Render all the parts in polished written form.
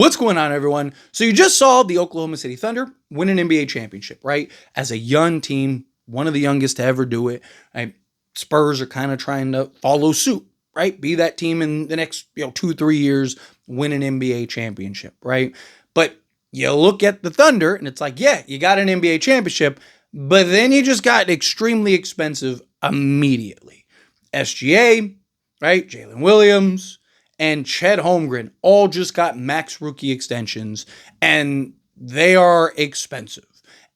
What's going on, everyone? So you just saw the Oklahoma City Thunder win an NBA championship, right? As a young team, one of the youngest to ever do it. Right? Spurs are kind of trying to follow suit, right? Be that team in the next 2-3 years, win an NBA championship, right? But you look at the Thunder and it's like, yeah, you got an NBA championship, but then you just got extremely expensive immediately. SGA, right? Jalen Williams and Chet Holmgren all just got max rookie extensions, and they are expensive.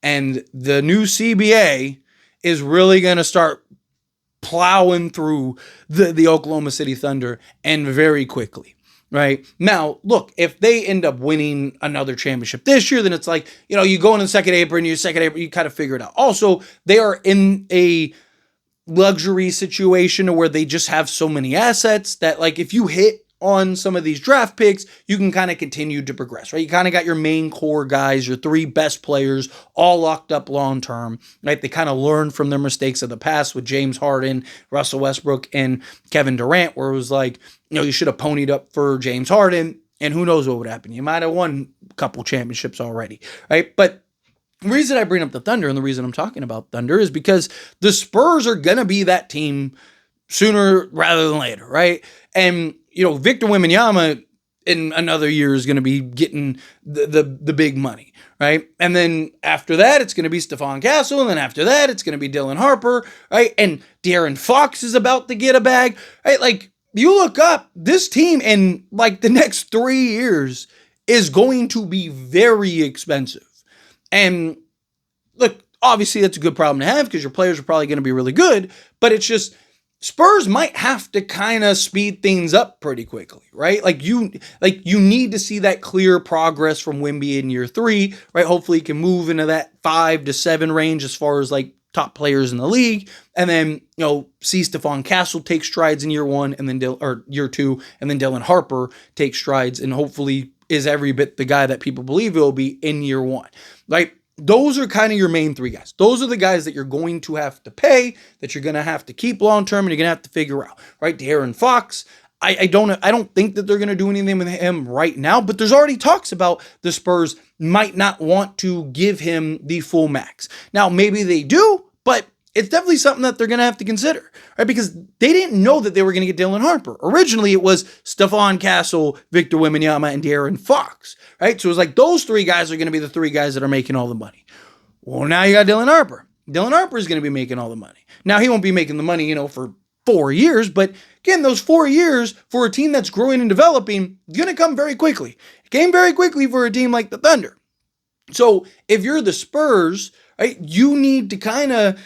And the new CBA is really going to start plowing through the Oklahoma City Thunder, and very quickly. Right now, look, if they end up winning another championship this year, then it's like, you go in the second apron, you kind of figure it out. Also, they are in a luxury situation where they just have so many assets that, like, if you hit on some of these draft picks, you can kind of continue to progress, right? You kind of got your main core guys, your three best players, all locked up long-term, right? They kind of learned from their mistakes of the past with James Harden, Russell Westbrook, and Kevin Durant, where it was like, you should have ponied up for James Harden, and who knows what would happen. You might have won a couple championships already, right? But the reason I bring up the Thunder and the reason I'm talking about Thunder is because the Spurs are going to be that team sooner rather than later, right? And Victor Wembanyama in another year is going to be getting the big money, right? And then after that, it's going to be Stephon Castle, and then after that, it's going to be Dylan Harper, right? And De'Aaron Fox is about to get a bag, right? Like, you look up, this team in like the next 3 years is going to be very expensive. And look, obviously that's a good problem to have because your players are probably going to be really good, but it's just Spurs might have to kind of speed things up pretty quickly, right? Like you need to see that clear progress from Wemby in year 3, right? Hopefully he can move into that 5 to 7 range as far as like top players in the league, and then see Stephon Castle take strides in year 1 and then year 2, and then Dylan Harper take strides and hopefully is every bit the guy that people believe he'll be in year 1. Right? Those are kind of your main 3 guys. Those are the guys that you're going to have to pay, that you're going to have to keep long term, and you're going to have to figure out, right? De'Aaron Fox, I don't think that they're going to do anything with him right now, but there's already talks about the Spurs might not want to give him the full max. Now, maybe they do, but it's definitely something that they're going to have to consider, right? Because they didn't know that they were going to get Dylan Harper. Originally, it was Stephon Castle, Victor Wembanyama, and De'Aaron Fox, right? So it was like those 3 guys are going to be the 3 guys that are making all the money. Well, now you got Dylan Harper. Dylan Harper is going to be making all the money. Now, he won't be making the money, for 4 years, but again, those 4 years for a team that's growing and developing is going to come very quickly. It came very quickly for a team like the Thunder. So if you're the Spurs, right, you need to kind of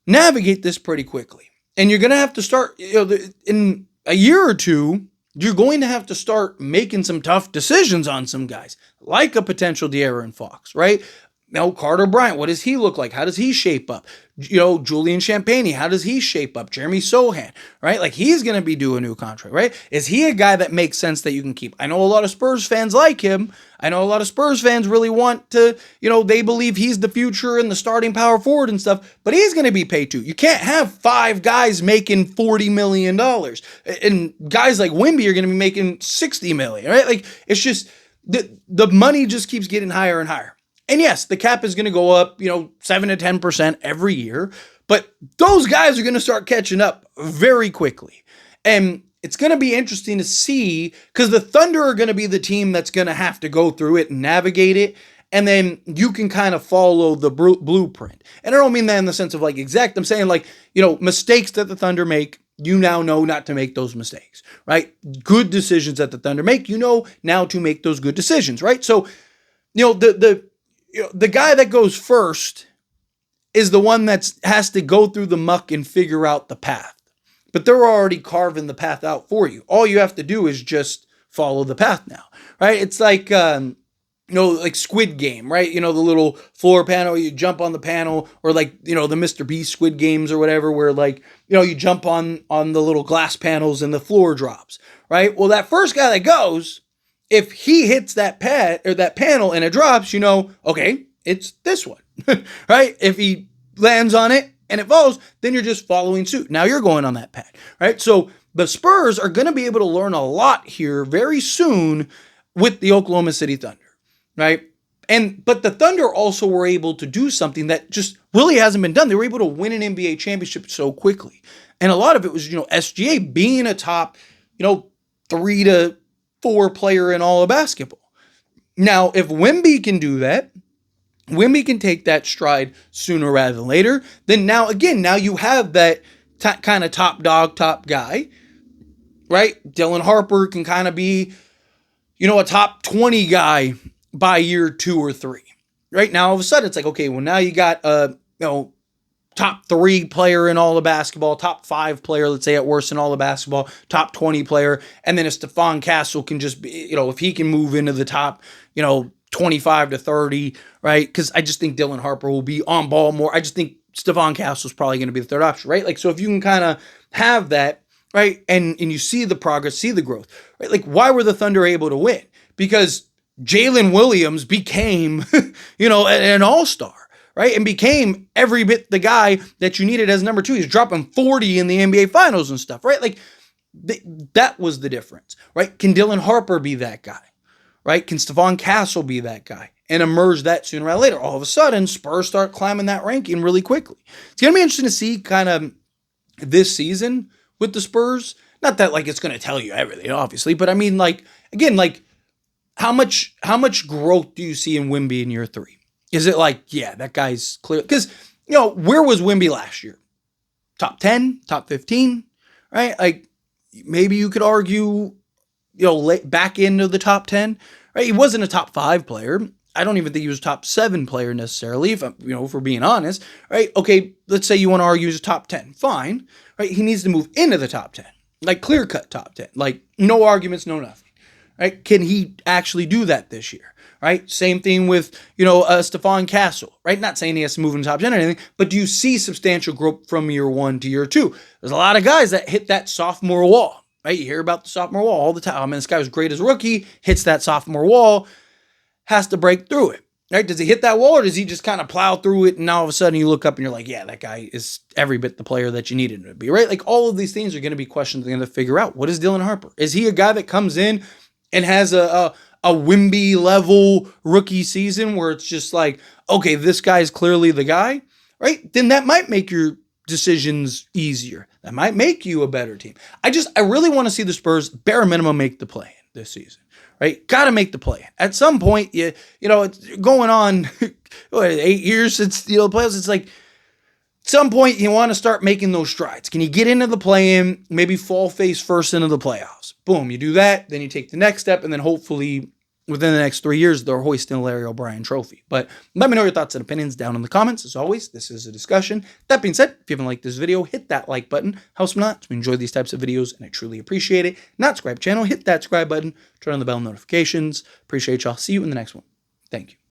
navigate this pretty quickly. And you're going to have to start, in a year or 2, you're going to have to start making some tough decisions on some guys, like a potential De'Aaron Fox, right? Now, Carter Bryant, what does he look like? How does he shape up? Julian Champagnie, how does he shape up? Jeremy Sohan, right? Like, he's going to be due a new contract, right? Is he a guy that makes sense that you can keep? I know a lot of Spurs fans like him. I know a lot of Spurs fans really want to, they believe he's the future and the starting power forward and stuff, but he's going to be paid too. You can't have 5 guys making $40 million. And guys like Wemby are going to be making $60 million, right? Like, it's just, the money just keeps getting higher and higher. And yes, the cap is going to go up, 7 to 10% every year, but those guys are going to start catching up very quickly. And it's going to be interesting to see, because the Thunder are going to be the team that's going to have to go through it and navigate it. And then you can kind of follow the blueprint. And I don't mean that in the sense of like exact. I'm saying like, mistakes that the Thunder make, you now know not to make those mistakes, right? Good decisions that the Thunder make, now to make those good decisions, right? So, the guy that goes first is the one that has to go through the muck and figure out the path. But they're already carving the path out for you. All you have to do is just follow the path now, right? It's like, like Squid Game, right? The little floor panel, you jump on the panel, or like, the Mr. Beast Squid Games or whatever, where like, you jump on the little glass panels and the floor drops, right? Well, that first guy that goes, if he hits that pad or that panel and it drops, okay, it's this one, right? If he lands on it and it falls, then you're just following suit. Now you're going on that pad, right? So the Spurs are going to be able to learn a lot here very soon with the Oklahoma City Thunder, right? But the Thunder also were able to do something that just really hasn't been done. They were able to win an NBA championship so quickly. And a lot of it was, SGA being a top, 3 to 4 player in all of basketball. Now, if Wemby can do that, Wemby can take that stride sooner rather than later, then now you have that kind of top dog, top guy, right? Dylan Harper can kind of be, a top 20 guy by year 2 or 3. Right now, all of a sudden, it's like, okay, well, now you got a, top 3 player in all of basketball, top 5 player, let's say at worst in all of basketball, top 20 player, and then if Stephon Castle can just be, if he can move into the top, 25 to 30, right? Because I just think Dylan Harper will be on ball more. I just think Stephon Castle is probably going to be the third option, right? Like, so if you can kind of have that, right, and you see the progress, see the growth, right? Like, why were the Thunder able to win? Because Jalen Williams became, an all-star, right? And became every bit the guy that you needed as number 2. He's dropping 40 in the NBA Finals and stuff, right? Like, that was the difference, right? Can Dylan Harper be that guy, right? Can Stephon Castle be that guy and emerge that sooner or later? All of a sudden, Spurs start climbing that ranking really quickly. It's going to be interesting to see kind of this season with the Spurs. Not that, like, it's going to tell you everything, obviously, but I mean, like, again, like, how much growth do you see in Wemby in year 3? Is it like, yeah, that guy's clear? Because, where was Wemby last year? Top 10, top 15, right? Like, maybe you could argue, back into the top 10, right? He wasn't a top 5 player. I don't even think he was a top 7 player necessarily, if we're being honest, right? Okay, let's say you want to argue he's a top 10. Fine, right? He needs to move into the top 10, like clear-cut top 10, like no arguments, no nothing. Right? Can he actually do that this year? Right? Same thing with, Stephon Castle, right? Not saying he has to move in the top 10 or anything, but do you see substantial growth from year 1 to year 2? There's a lot of guys that hit that sophomore wall, right? You hear about the sophomore wall all the time. I mean, this guy was great as a rookie, hits that sophomore wall, has to break through it, right? Does he hit that wall or does he just kind of plow through it and all of a sudden you look up and you're like, yeah, that guy is every bit the player that you needed him to be, right? Like all of these things are going to be questions they're going to figure out. What is Dylan Harper? Is he a guy that comes in and has a Wemby level rookie season where it's just like, okay, this guy's clearly the guy, right? Then that might make your decisions easier. That might make you a better team. I really want to see the Spurs bare minimum make the play in this season, right? Got to make the play. At some point, it's going on 8 years since the playoffs. It's like, at some point, you want to start making those strides. Can you get into the play-in, maybe fall face first into the playoffs? Boom, you do that, then you take the next step, and then hopefully within the next 3 years, they're hoisting the Larry O'Brien trophy. But let me know your thoughts and opinions down in the comments. As always, this is a discussion. That being said, if you haven't liked this video, hit that like button. Helps me not to enjoy these types of videos, and I truly appreciate it. Not subscribe to the channel, hit that subscribe button, turn on the bell notifications. Appreciate y'all. See you in the next one. Thank you.